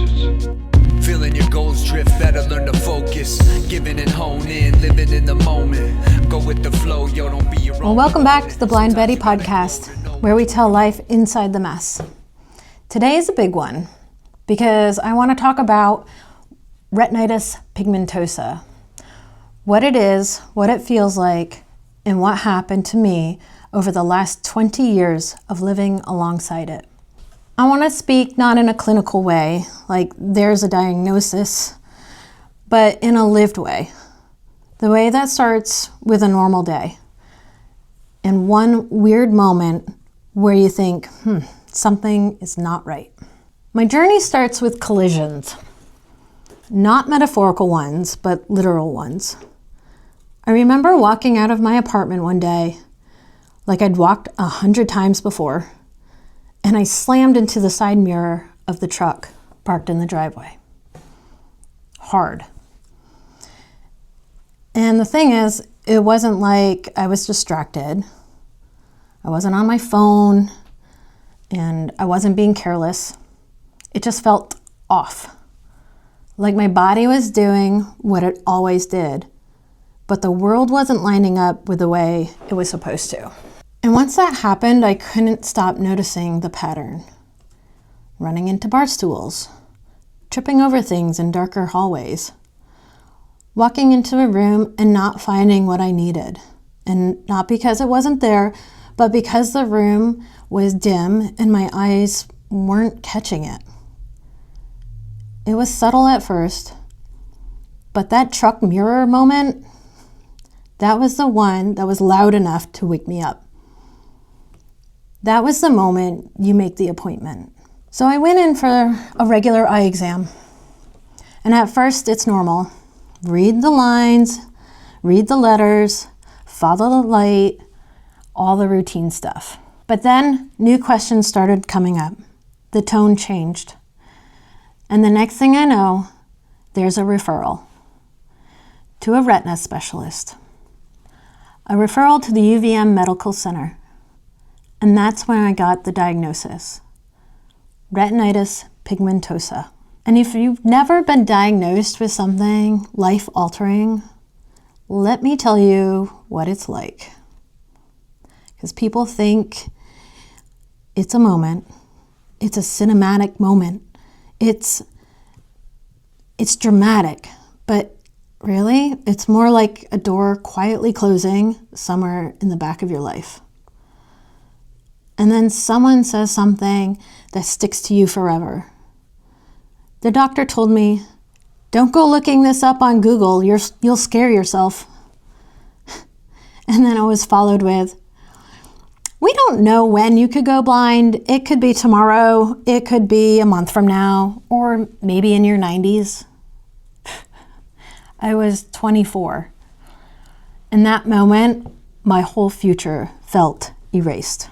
Feeling your goals drift, better learn to focus. Giving and hone in, living in the moment. Go with the flow, yo, don't be your own. Well, welcome back to the Blind Betty podcast, where we tell life inside the mess. Today is a big one because I want to talk about retinitis pigmentosa. What it is, what it feels like, and what happened to me over the last 20 years of living alongside it. I want to speak not in a clinical way, like there's a diagnosis, but in a lived way. The way that starts with a normal day. And one weird moment where you think, something is not right. My journey starts with collisions. Not metaphorical ones, but literal ones. I remember walking out of my apartment one day, like I'd walked 100 times before, and I slammed into the side mirror of the truck parked in the driveway. Hard. And the thing is, it wasn't like I was distracted. I wasn't on my phone, and I wasn't being careless. It just felt off. Like my body was doing what it always did, but the world wasn't lining up with the way it was supposed to. And once that happened, I couldn't stop noticing the pattern. Running into bar stools, tripping over things in darker hallways, walking into a room and not finding what I needed. And not because it wasn't there, but because the room was dim and my eyes weren't catching it. It was subtle at first, but that truck mirror moment, that was the one that was loud enough to wake me up. That was the moment you make the appointment. So I went in for a regular eye exam. And at first it's normal. Read the lines, read the letters, follow the light, all the routine stuff. But then new questions started coming up. The tone changed. And the next thing I know, there's a referral to a retina specialist. A referral to the UVM Medical Center. And that's when I got the diagnosis, retinitis pigmentosa. And if you've never been diagnosed with something life-altering, let me tell you what it's like. Because people think it's a moment, it's a cinematic moment, it's dramatic, but really, it's more like a door quietly closing somewhere in the back of your life. And then someone says something that sticks to you forever. The doctor told me, don't go looking this up on Google, you'll scare yourself. And then it was followed with, we don't know when you could go blind. It could be tomorrow, it could be a month from now, or maybe in your 90s. I was 24. In that moment, my whole future felt erased.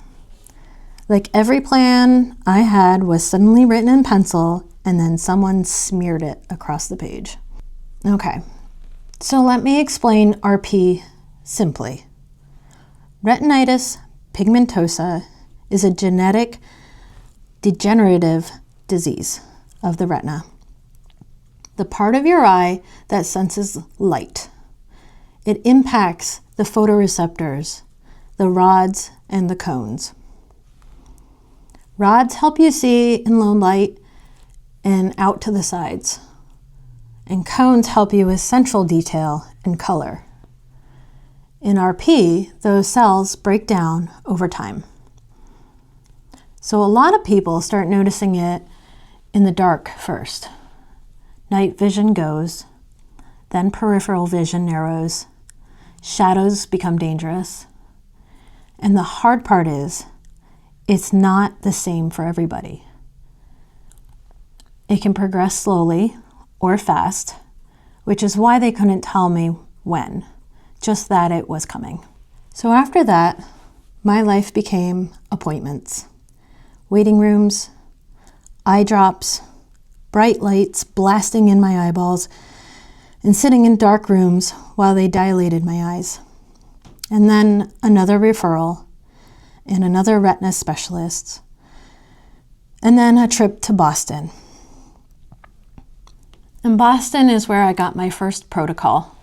Like every plan I had was suddenly written in pencil and then someone smeared it across the page. Okay, so let me explain RP simply. Retinitis pigmentosa is a genetic degenerative disease of the retina. The part of your eye that senses light. It impacts the photoreceptors, the rods, and the cones. Rods help you see in low light and out to the sides. And cones help you with central detail and color. In RP, those cells break down over time. So a lot of people start noticing it in the dark first. Night vision goes, then peripheral vision narrows, shadows become dangerous. And the hard part is, it's not the same for everybody. It can progress slowly or fast, which is why they couldn't tell me when, just that it was coming. So after that, my life became appointments, waiting rooms, eye drops, bright lights blasting in my eyeballs, and sitting in dark rooms while they dilated my eyes. And then another referral and another retina specialist, and then a trip to Boston. And Boston is where I got my first protocol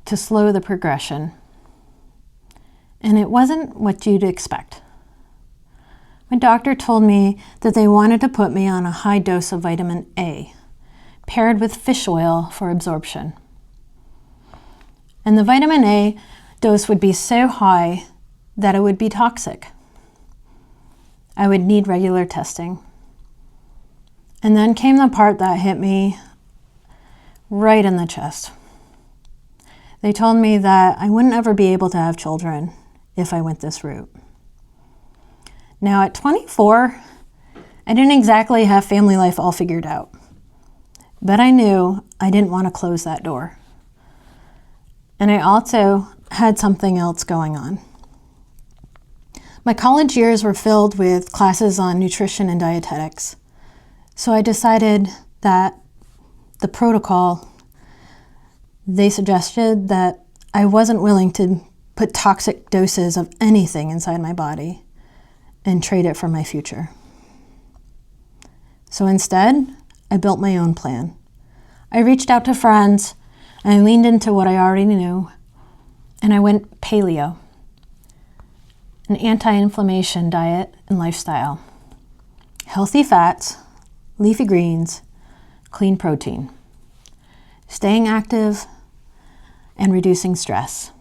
to slow the progression. And it wasn't what you'd expect. My doctor told me that they wanted to put me on a high dose of vitamin A, paired with fish oil for absorption. And the vitamin A dose would be so high that it would be toxic. I would need regular testing. And then came the part that hit me right in the chest. They told me that I wouldn't ever be able to have children if I went this route. Now at 24, I didn't exactly have family life all figured out, but I knew I didn't want to close that door. And I also had something else going on. My college years were filled with classes on nutrition and dietetics, so I decided that the protocol they suggested that I wasn't willing to put toxic doses of anything inside my body and trade it for my future. So instead, I built my own plan. I reached out to friends, and I leaned into what I already knew, and I went paleo, an anti-inflammation diet and lifestyle. Healthy fats, leafy greens, clean protein, staying active, and reducing stress.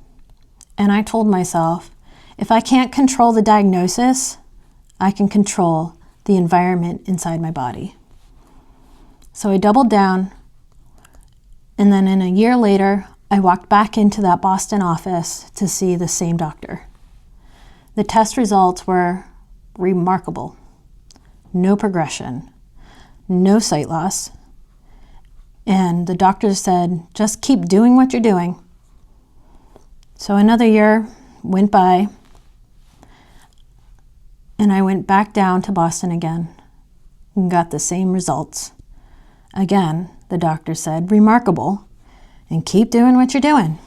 And I told myself, if I can't control the diagnosis, I can control the environment inside my body. So I doubled down, and then a year later, I walked back into that Boston office to see the same doctor. The test results were remarkable. No progression, no sight loss, and the doctor said, just keep doing what you're doing. So another year went by, and I went back down to Boston again and got the same results. Again, the doctor said, remarkable, and keep doing what you're doing.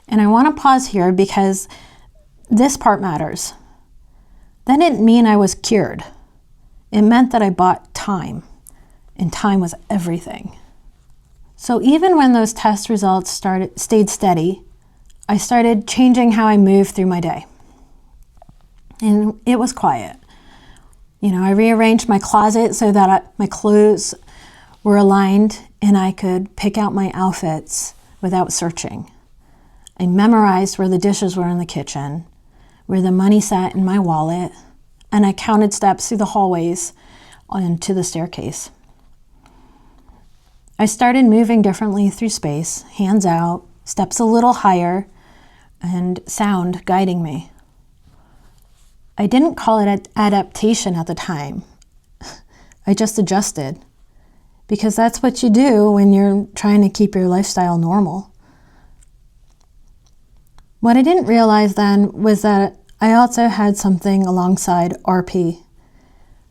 And I want to pause here because this part matters. That didn't mean I was cured. It meant that I bought time, and time was everything. So even when those test results stayed steady, I started changing how I moved through my day. And it was quiet. I rearranged my closet so that my clothes were aligned and I could pick out my outfits without searching. I memorized where the dishes were in the kitchen, where the money sat in my wallet, and I counted steps through the hallways onto the staircase. I started moving differently through space, hands out, steps a little higher, and sound guiding me. I didn't call it adaptation at the time. I just adjusted, because that's what you do when you're trying to keep your lifestyle normal. What I didn't realize then was that I also had something alongside RP,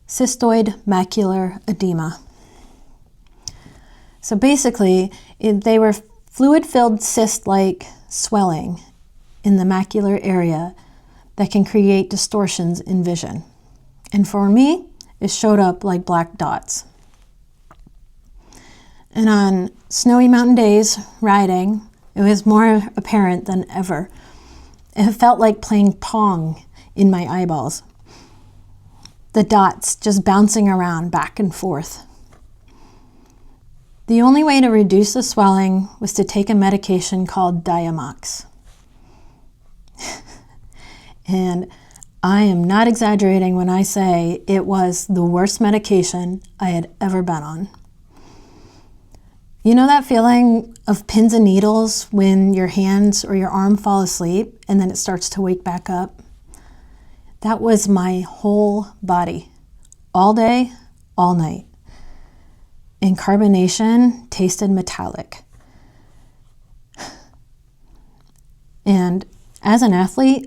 cystoid macular edema. So basically, they were fluid-filled cyst-like swelling in the macular area that can create distortions in vision. And for me, it showed up like black dots. And on snowy mountain days, riding, it was more apparent than ever. It felt like playing Pong in my eyeballs. The dots just bouncing around back and forth. The only way to reduce the swelling was to take a medication called Diamox. And I am not exaggerating when I say it was the worst medication I had ever been on. You know that feeling of pins and needles when your hands or your arm fall asleep and then it starts to wake back up? That was my whole body, all day, all night. And carbonation tasted metallic. And as an athlete,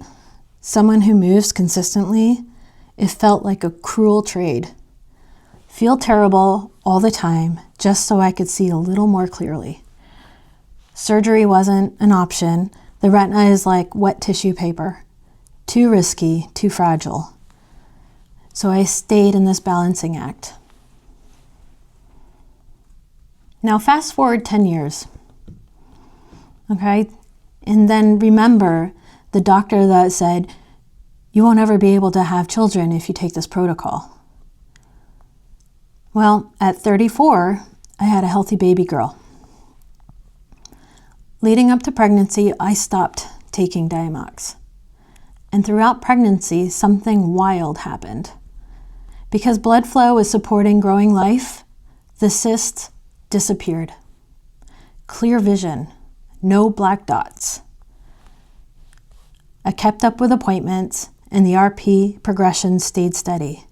someone who moves consistently, it felt like a cruel trade. Feel terrible all the time just so I could see a little more clearly. Surgery wasn't an option. The retina is like wet tissue paper. Too risky, too fragile. So I stayed in this balancing act. Now fast forward 10 years, okay? And then remember the doctor that said, you won't ever be able to have children if you take this protocol. Well, at 34, I had a healthy baby girl. Leading up to pregnancy, I stopped taking Diamox. And throughout pregnancy, something wild happened. Because blood flow was supporting growing life, the cysts disappeared. Clear vision, no black dots. I kept up with appointments, and the RP progression stayed steady.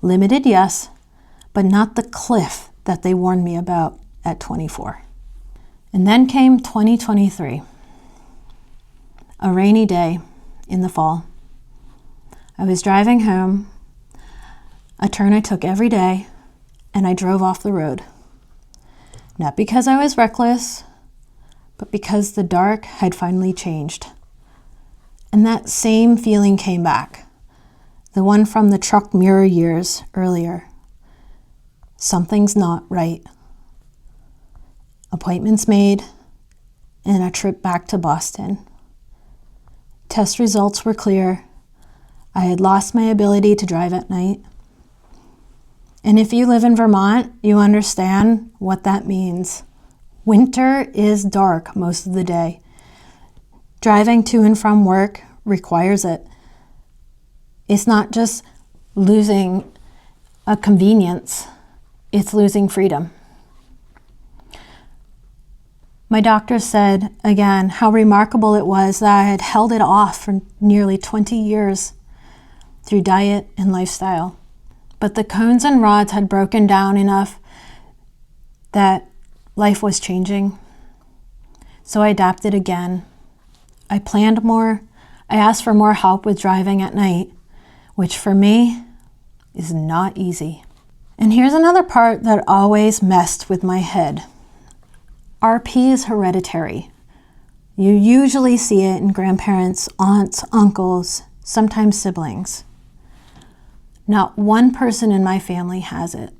Limited, yes, but not the cliff that they warned me about at 24. And then came 2023. A rainy day in the fall. I was driving home, a turn I took every day, and I drove off the road. Not because I was reckless, but because the dark had finally changed. And that same feeling came back, the one from the truck mirror years earlier. Something's not right. Appointments made, and a trip back to Boston. Test results were clear. I had lost my ability to drive at night. And if you live in Vermont, you understand what that means. Winter is dark most of the day. Driving to and from work requires it. It's not just losing a convenience, it's losing freedom. My doctor said, again, how remarkable it was that I had held it off for nearly 20 years through diet and lifestyle. But the cones and rods had broken down enough that life was changing. So I adapted again. I planned more. I asked for more help with driving at night, which for me is not easy. And here's another part that always messed with my head. RP is hereditary. You usually see it in grandparents, aunts, uncles, sometimes siblings. Not one person in my family has it.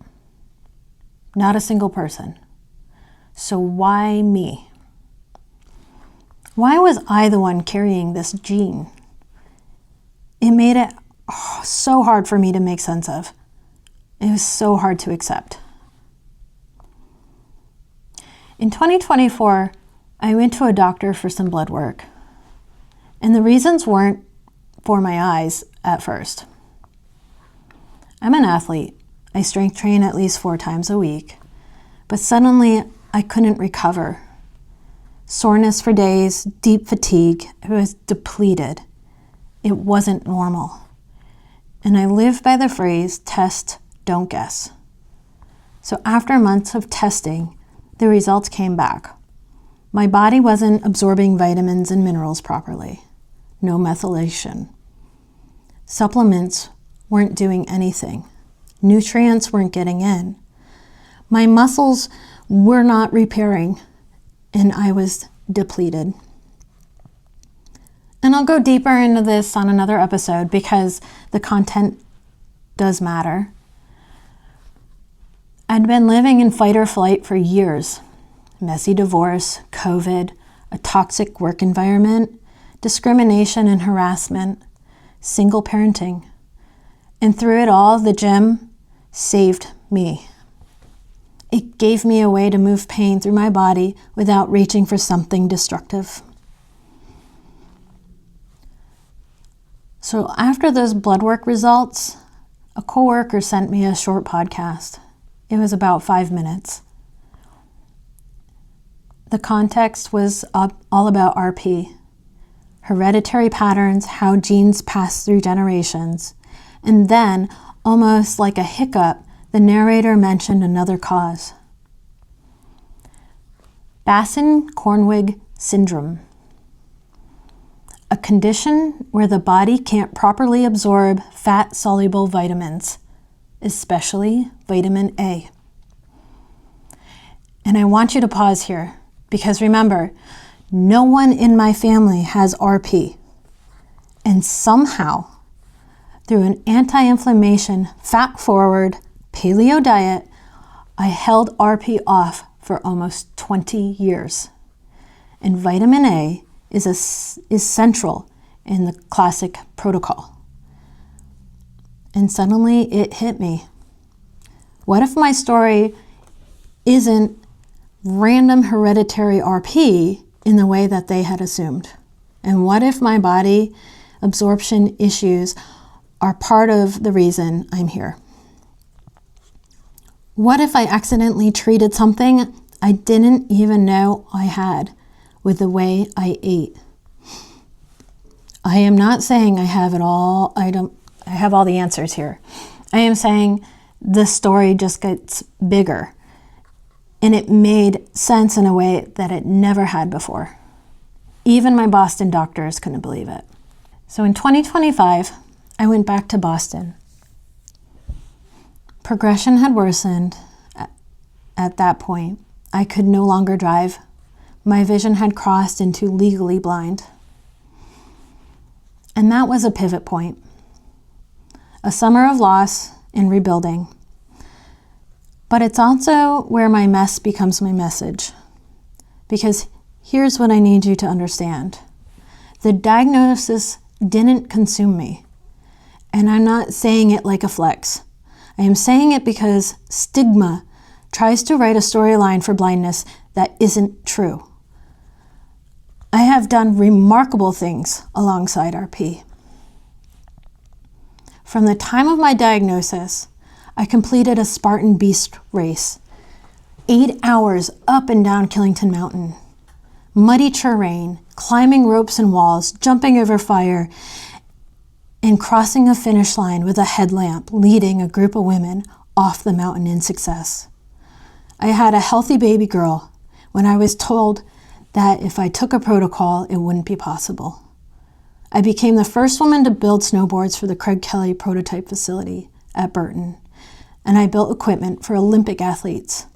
Not a single person. So why me? Why was I the one carrying this gene? It made it so hard for me to make sense of. It was so hard to accept. In 2024, I went to a doctor for some blood work. And the reasons weren't for my eyes at first. I'm an athlete. I strength train at least 4 times a week. But suddenly, I couldn't recover. Soreness for days, deep fatigue. I was depleted. It wasn't normal. And I live by the phrase, test, don't guess. So after months of testing, the results came back. My body wasn't absorbing vitamins and minerals properly. No methylation. Supplements weren't doing anything. Nutrients weren't getting in. My muscles were not repairing, and I was depleted. And I'll go deeper into this on another episode because the content does matter. I'd been living in fight or flight for years. Messy divorce, COVID, a toxic work environment, discrimination and harassment, single parenting. And through it all, the gym saved me. It gave me a way to move pain through my body without reaching for something destructive. So after those blood work results, a coworker sent me a short podcast. It was about 5 minutes. The context was all about RP, hereditary patterns, how genes pass through generations, and then, almost like a hiccup, the narrator mentioned another cause. Basson-Cornwig syndrome, a condition where the body can't properly absorb fat-soluble vitamins, especially vitamin A. And I want you to pause here, because remember, no one in my family has RP. And somehow, through an anti-inflammation, fat-forward paleo diet, I held RP off for almost 20 years. And vitamin A is central in the classic protocol. And suddenly it hit me. What if my story isn't random hereditary RP in the way that they had assumed? And what if my body absorption issues are part of the reason I'm here? What if I accidentally treated something I didn't even know I had with the way I ate? I am not saying I have it all. I have all the answers here. I am saying the story just gets bigger, and it made sense in a way that it never had before. Even my Boston doctors couldn't believe it. So in 2025, I went back to Boston. Progression had worsened at that point. I could no longer drive. My vision had crossed into legally blind. And that was a pivot point. A summer of loss and rebuilding. But it's also where my mess becomes my message. Because here's what I need you to understand. The diagnosis didn't consume me. And I'm not saying it like a flex. I am saying it because stigma tries to write a storyline for blindness that isn't true. I have done remarkable things alongside RP. From the time of my diagnosis, I completed a Spartan Beast race, 8 hours up and down Killington Mountain, muddy terrain, climbing ropes and walls, jumping over fire, and crossing a finish line with a headlamp leading a group of women off the mountain in success. I had a healthy baby girl when I was told that if I took a protocol, it wouldn't be possible. I became the first woman to build snowboards for the Craig Kelly prototype facility at Burton, and I built equipment for Olympic athletes.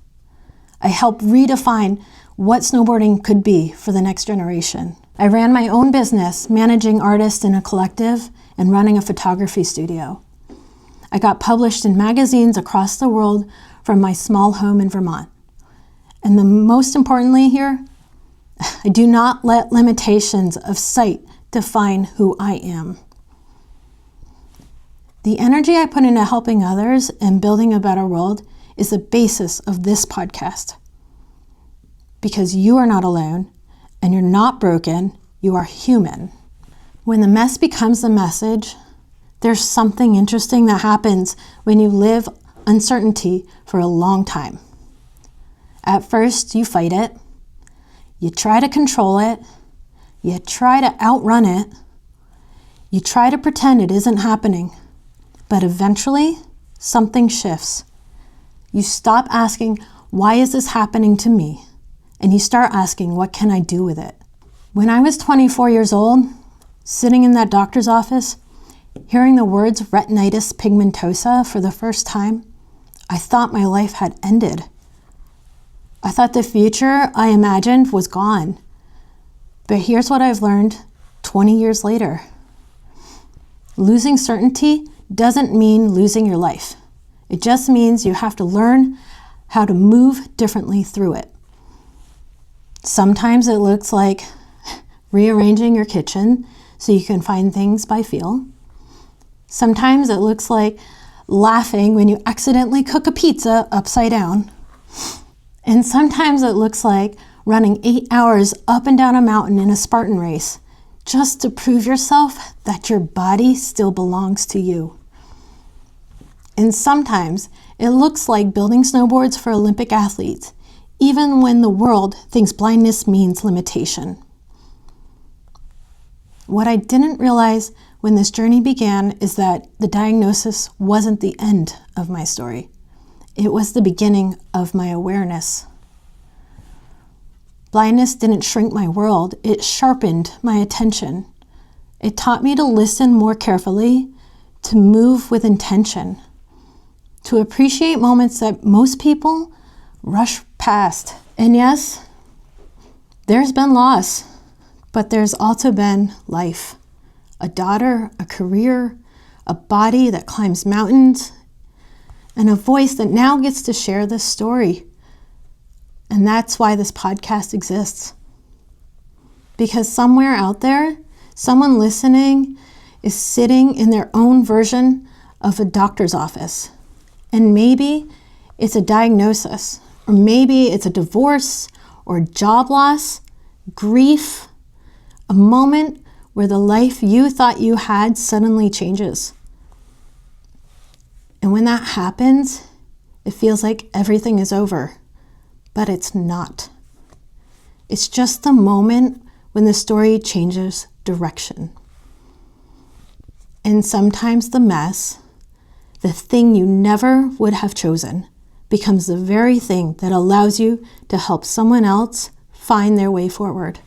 I helped redefine what snowboarding could be for the next generation. I ran my own business, managing artists in a collective and running a photography studio. I got published in magazines across the world from my small home in Vermont. And the most importantly here, I do not let limitations of sight define who I am. The energy I put into helping others and building a better world is the basis of this podcast. Because you are not alone, and you're not broken, you are human. When the mess becomes the message, there's something interesting that happens when you live uncertainty for a long time. At first, you fight it. You try to control it. You try to outrun it. You try to pretend it isn't happening. But eventually, something shifts. You stop asking, why is this happening to me? And you start asking, what can I do with it? When I was 24 years old, sitting in that doctor's office, hearing the words retinitis pigmentosa for the first time, I thought my life had ended. I thought the future I imagined was gone. But here's what I've learned 20 years later. Losing certainty doesn't mean losing your life. It just means you have to learn how to move differently through it. Sometimes it looks like rearranging your kitchen so you can find things by feel. Sometimes it looks like laughing when you accidentally cook a pizza upside down. And sometimes it looks like running 8 hours up and down a mountain in a Spartan race just to prove yourself that your body still belongs to you. And sometimes it looks like building snowboards for Olympic athletes, even when the world thinks blindness means limitation. What I didn't realize when this journey began is that the diagnosis wasn't the end of my story. It was the beginning of my awareness. Blindness didn't shrink my world, it sharpened my attention. It taught me to listen more carefully, to move with intention, to appreciate moments that most people rush past. And yes, there's been loss, but there's also been life. A daughter, a career, a body that climbs mountains, and a voice that now gets to share this story. And that's why this podcast exists. Because somewhere out there, someone listening is sitting in their own version of a doctor's office. And maybe it's a diagnosis, or maybe it's a divorce or job loss, grief, a moment where the life you thought you had suddenly changes. And when that happens, it feels like everything is over, but it's not. It's just the moment when the story changes direction. And sometimes the mess, the thing you never would have chosen, becomes the very thing that allows you to help someone else find their way forward.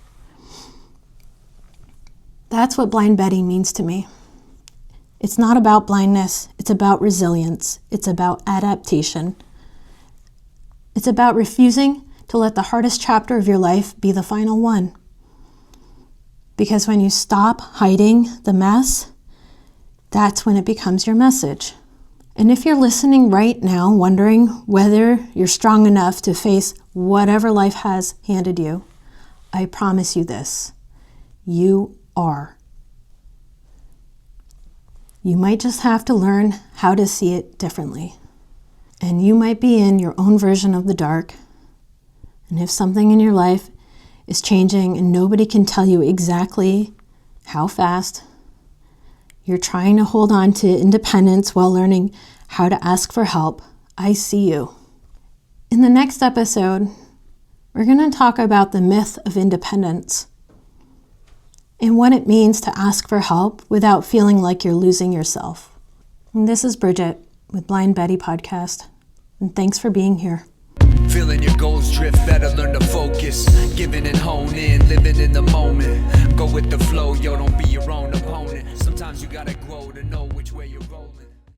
That's what Blind Betty means to me. It's not about blindness, it's about resilience, it's about adaptation. It's about refusing to let the hardest chapter of your life be the final one. Because when you stop hiding the mess, that's when it becomes your message. And if you're listening right now, wondering whether you're strong enough to face whatever life has handed you, I promise you this: you are. You might just have to learn how to see it differently. And you might be in your own version of the dark. And if something in your life is changing and nobody can tell you exactly how fast, you're trying to hold on to independence while learning how to ask for help, I see you. In the next episode, we're going to talk about the myth of independence and what it means to ask for help without feeling like you're losing yourself. And this is Bridget with Blind Betty Podcast, and thanks for being here. Feeling your goals drift, better learn to focus. Giving and hone in, living in the moment. Go with the flow, yo, don't be your own opponent. Sometimes you gotta grow to know which way you're rolling.